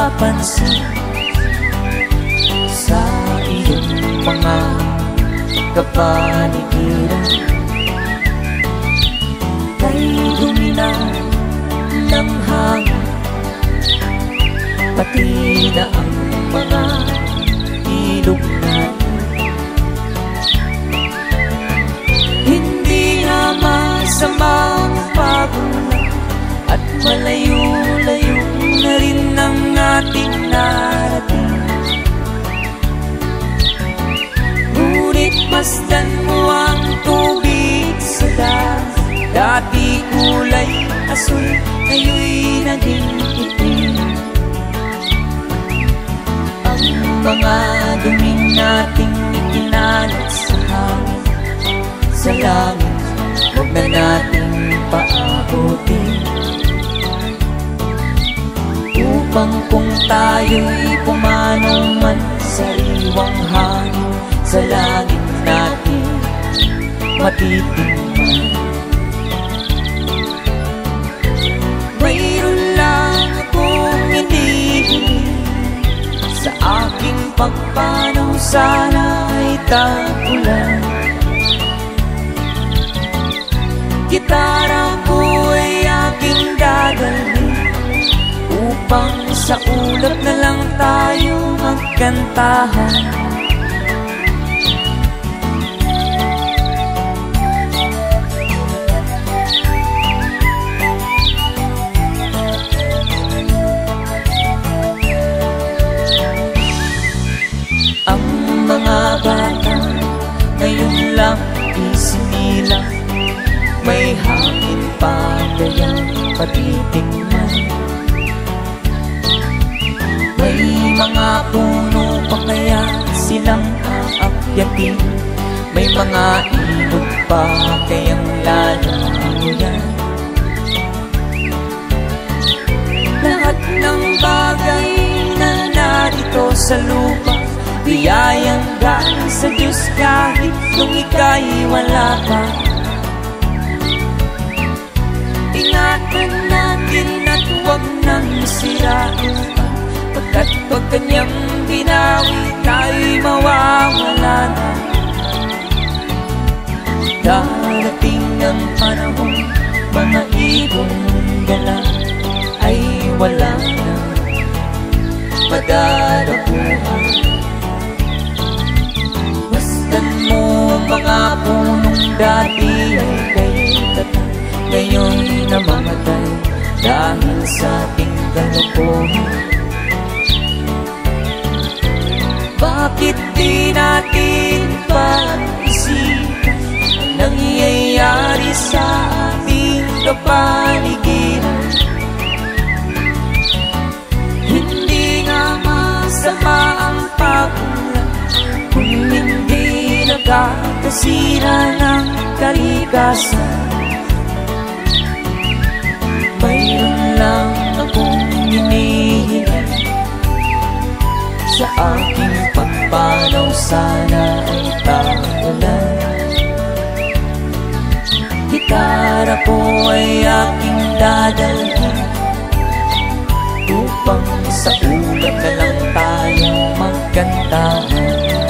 napapansin sa iyong mga kapaligiran. Kay dumi na ng hangin, pati na ang mga ilog natin. Hindi nga masamang pagulat at malayo-layo na rin ang ating narating. Ngunit masdan mo ang tubig sa dagat. Dati kulay asul, ngayon'y naging itim. Ang mga duming nating ikinalat sa hangin, sa langit, huwag na nating paabutin. Upang kung tayo'y pumanaw man sa iwang hangin, sa langit natin matitingnan. Mayroon lang akong hinihiling, sa aking pagpanaw sana ay tagulan. Gitara ko ay aking dadalhin, upang sa ulap na lang tayo magkantahan. Ang mga bata ngayon lang isinilang, may hangin pa kayang patitingnan. May mga puno pa kaya silang aakyatin, may mga ilog pa kayang lalamuyan. Lahat ng bagay na narito sa lupa, biyayang galing sa Diyos kahit nung ika'y wala pa. Ingatan natin at huwag nang sirain pa, pagkat pag kanyang binawi tayo'y mawawala na. Darating ang panahon, mga ibong gala ay wala na madarapuhan. Masdan mo mga punong dati ay kay tatay, ngayon'y namamatay dahil sa ating kalokohan. Bakit di natin pag-isipan ang nangyayari sa ating kapaligiran? Hindi nga masama ang pagulat kung hindi nagkakasira ng kalikasan. Mayroon lang akong hinihiling, sa aking pagpanaw sana ay tagulan. Gitara ko ay aking dadalhin, upang sa ulap na lang tayo magkantahan.